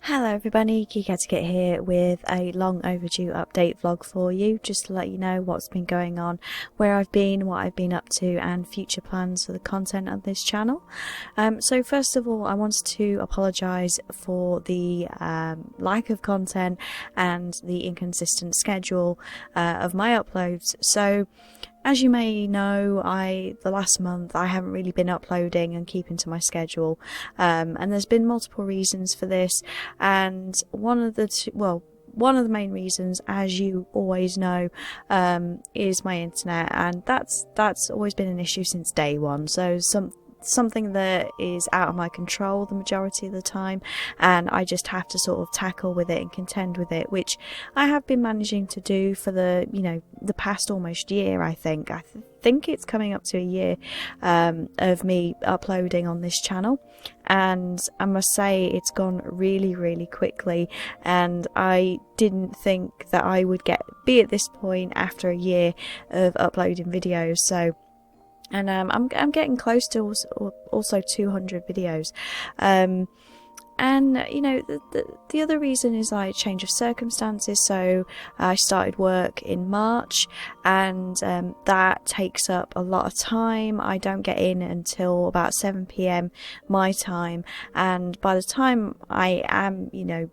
Hello everybody, Geeketiquette here with a long overdue update vlog for you, just to let you know what's been going on, where I've been, what I've been up to and future plans for the content of this channel. So first of all, I wanted to apologise for the lack of content and the inconsistent schedule of my uploads. So as you may know, the last month I haven't really been uploading and keeping to my schedule, and there's been multiple reasons for this, and one of the main reasons, as you always know, is my internet, and that's always been an issue since day one. So something that is out of my control the majority of the time, and I just have to sort of tackle with it and contend with it, which I have been managing to do for the past almost year. I think it's coming up to a year of me uploading on this channel, and I must say it's gone really getting and I didn't think that I would be at this point after a year of uploading videos. So I'm getting close to also 200 videos, and the other reason is like change of circumstances. So I started work in March, and that takes up a lot of time. I don't get in until about 7 PM my time, and by the time I am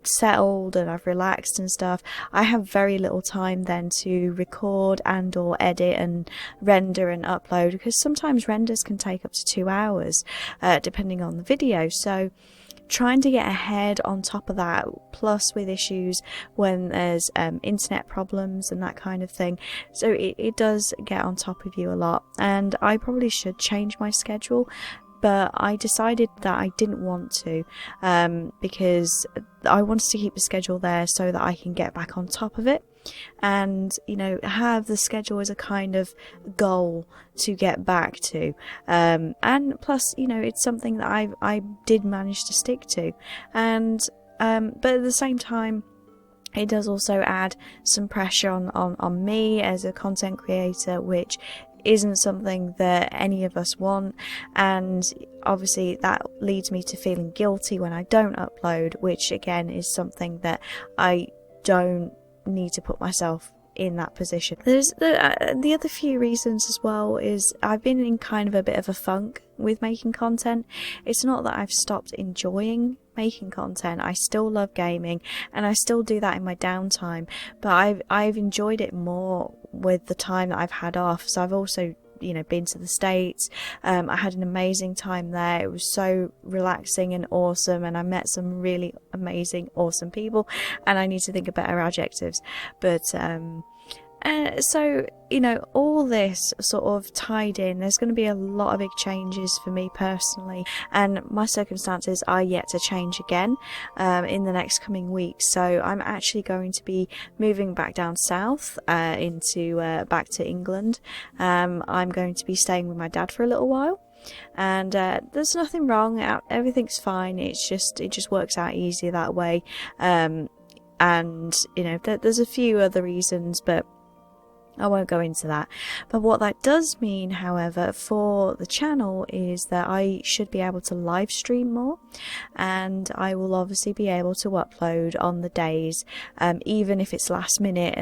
settled and I've relaxed and stuff, I have very little time then to record and or edit and render and upload, because sometimes renders can take up to 2 hours depending on the video. So trying to get ahead on top of that, plus with issues when there's internet problems and that kind of thing, so it does get on top of you a lot, and I probably should change my schedule, but I decided that I didn't want to, because I wanted to keep the schedule there so that I can get back on top of it, and have the schedule as a kind of goal to get back to, and plus it's something that I did manage to stick to, and but at the same time it does also add some pressure on me as a content creator, which isn't something that any of us want, and obviously that leads me to feeling guilty when I don't upload, which again is something that I don't need to put myself in that position. There's the other few reasons as well is I've been in kind of a bit of a funk with making content. It's not that I've stopped enjoying making content. I still love gaming and I still do that in my downtime, but I've enjoyed it more with the time that I've had off. So I've also been to the States. I had an amazing time there. It was so relaxing and awesome, and I met some really amazing, awesome people, and I need to think of better adjectives, but so all this sort of tied in, there's going to be a lot of big changes for me personally, and my circumstances are yet to change again in the next coming weeks. So I'm actually going to be moving back down south back to England. I'm going to be staying with my dad for a little while, and there's nothing wrong, everything's fine. It just works out easier that way, and there's a few other reasons, but I won't go into that. But what that does mean, however, for the channel is that I should be able to live stream more, and I will obviously be able to upload on the days, even if it's last minute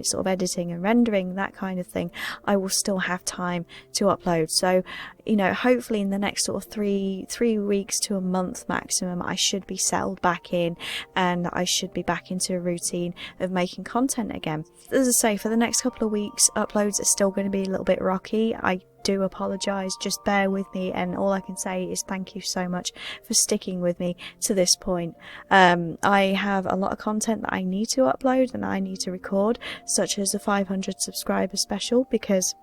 sort of editing and rendering, that kind of thing. I will still have time to upload. So hopefully in the next sort of three weeks to a month maximum, I should be settled back in, and I should be back into a routine of making content again. As I say, for the next couple of weeks, uploads are still going to be a little bit rocky. I do apologise, just bear with me, and all I can say is thank you so much for sticking with me to this point. I have a lot of content that I need to upload and I need to record, such as a 500 subscriber special, because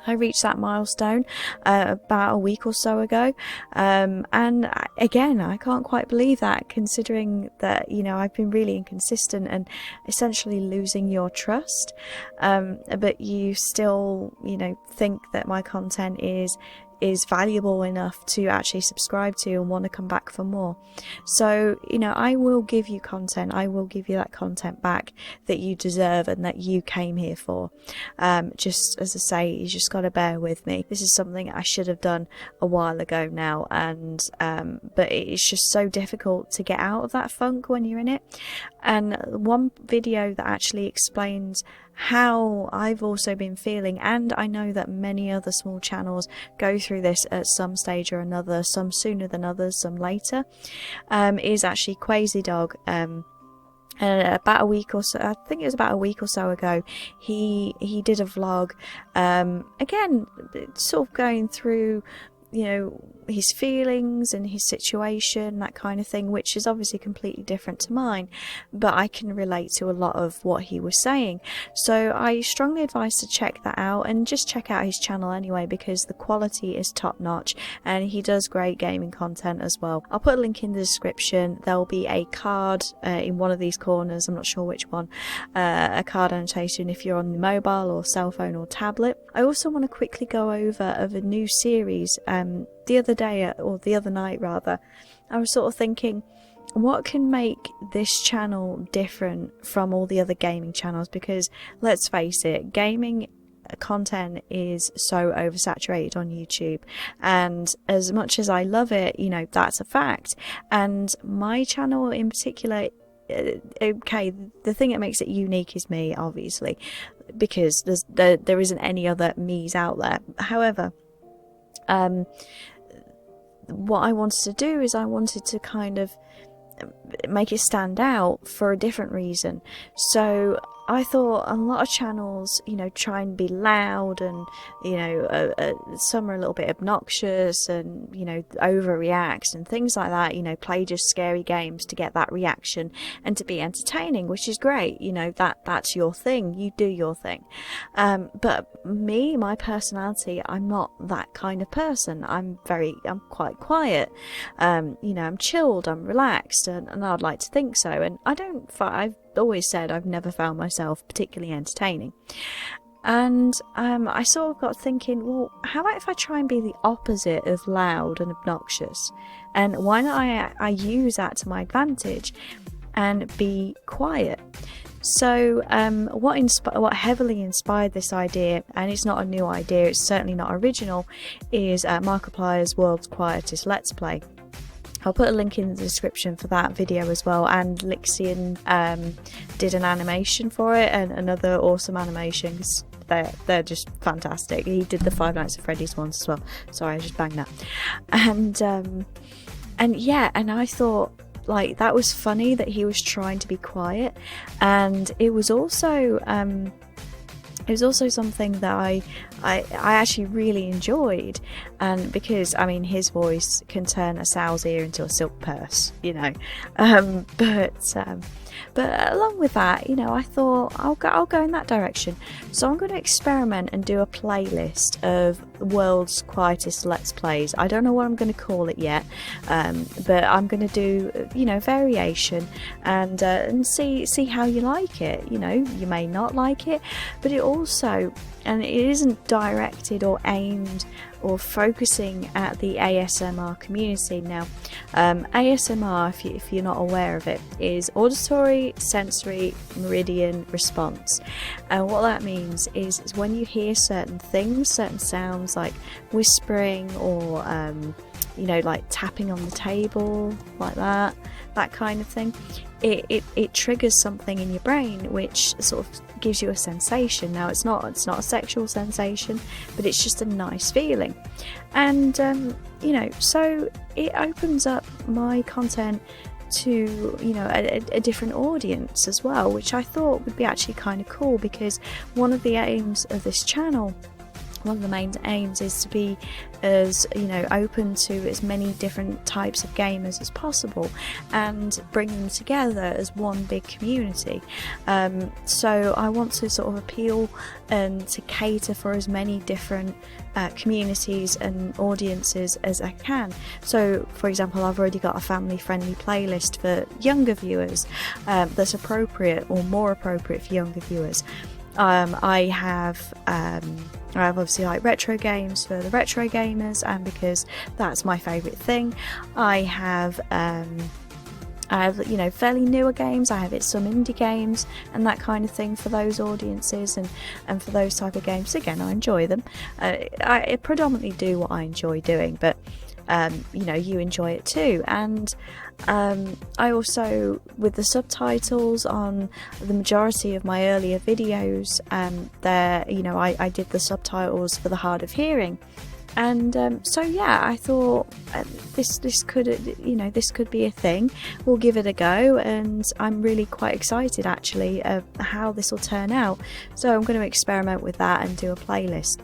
I reached that milestone about a week or so ago, and again I can't quite believe that, considering that I've been really inconsistent and essentially losing your trust, but you still think that my content is is valuable enough to actually subscribe to and want to come back for more. So, you know, I will give you content. I will give you that content back that you deserve and that you came here for. Just as I say, you just got to bear with me. This is something I should have done a while ago now, and but it's just so difficult to get out of that funk when you're in it. And one video that actually explains how I've also been feeling, and I know that many other small channels go through this at some stage or another, some sooner than others, some later, is actually Crazy Dog. About a week or so, I think it was about a week or so ago, he did a vlog, again, sort of going through, you know, his feelings and his situation, that kind of thing, which is obviously completely different to mine, but I can relate to a lot of what he was saying. So I strongly advise to check that out, and just check out his channel anyway, because the quality is top notch and he does great gaming content as well. I'll put a link in the description. There'll be a card in one of these corners, I'm not sure which one, a card annotation if you're on the mobile or cell phone or tablet. I also want to quickly go over of a new series. The other day, or the other night rather, I was sort of thinking, what can make this channel different from all the other gaming channels? Because let's face it, gaming content is so oversaturated on YouTube, and as much as I love it, you know, that's a fact. And my channel in particular, okay, the thing that makes it unique is me, obviously, because there isn't any other me's out there. However, what I wanted to do is I wanted to kind of make it stand out for a different reason. So I thought a lot of channels, you know, try and be loud, and, you know, some are a little bit obnoxious and, you know, overreact and things like that, you know, play just scary games to get that reaction and to be entertaining, which is great, you know, that's your thing, you do your thing. But me, my personality, I'm not that kind of person. I'm quite quiet, you know, I'm chilled, I'm relaxed, and I'd like to think so. And I've always said I've never found myself particularly entertaining. And I sort of got thinking, well, how about if I try and be the opposite of loud and obnoxious? And why not I use that to my advantage and be quiet? So what heavily inspired this idea, and it's not a new idea, it's certainly not original, is Markiplier's World's Quietest Let's Play. I'll put a link in the description for that video as well, and Lixian did an animation for it, and another awesome animation, because they're just fantastic. He did the Five Nights at Freddy's ones as well. Sorry, I just banged that. And yeah, and I thought, like, that was funny that he was trying to be quiet, and it was also something that I actually really enjoyed, and because, I mean, his voice can turn a sow's ear into a silk purse, you know. But along with that, you know, I thought I'll go in that direction. So I'm going to experiment and do a playlist of World's Quietest Let's Plays. I don't know what I'm going to call it yet, but I'm going to do, you know, variation, and see how you like it. You know, you may not like it, but it also, and it isn't directed or aimed or focusing at the ASMR community. Now, ASMR, if you're not aware of it, is auditory sensory meridian response, and what that means is when you hear certain things, certain sounds like whispering, or you know, like tapping on the table, like that kind of thing, it triggers something in your brain which sort of gives you a sensation. Now, it's not a sexual sensation, but it's just a nice feeling. And you know, so it opens up my content to, you know, a different audience as well, which I thought would be actually kind of cool, because one of the aims of this channel, one of the main aims, is to be as, you know, open to as many different types of gamers as possible, and bring them together as one big community. So I want to sort of appeal and to cater for as many different communities and audiences as I can. So, for example, I've already got a family-friendly playlist for younger viewers that's appropriate, or more appropriate for younger viewers. I have obviously like retro games for the retro gamers, and because that's my favourite thing, I have you know, fairly newer games. I have some indie games and that kind of thing for those audiences, and for those type of games. Again, I enjoy them. I predominantly do what I enjoy doing, but you know, you enjoy it too. And I also, with the subtitles on the majority of my earlier videos, there, you know, I did the subtitles for the hard of hearing. And so yeah, I thought this could, you know, this could be a thing. We'll give it a go, and I'm really quite excited actually of how this will turn out. So I'm going to experiment with that and do a playlist.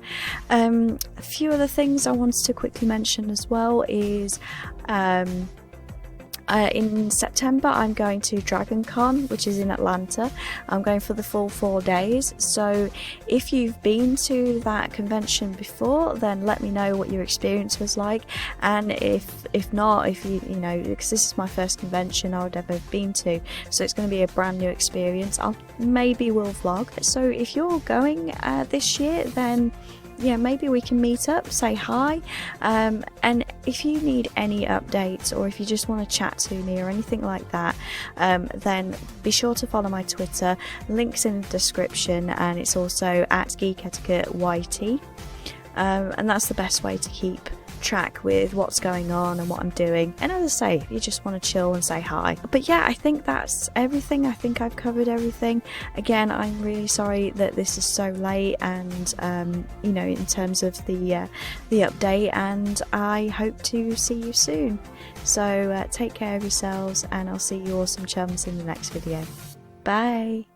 A few other things I wanted to quickly mention as well is in September I'm going to DragonCon, which is in Atlanta. I'm going for the full 4 days, so if you've been to that convention before, then let me know what your experience was like. And if not, if you know, because this is my first convention I've ever been to, so it's going to be a brand new experience. Maybe we'll vlog. So if you're going this year, then yeah, maybe we can meet up, say hi, and if you need any updates, or if you just want to chat to me or anything like that, then be sure to follow my Twitter. Links in the description, and it's also at Geeketiquette YT, and that's the best way to keep track with what's going on and what I'm doing. And as I say, if you just want to chill and say hi. But yeah, I think that's everything. I think I've covered everything. Again, I'm really sorry that this is so late, and you know, in terms of the update, and I hope to see you soon. So take care of yourselves, and I'll see you awesome chums in the next video. Bye.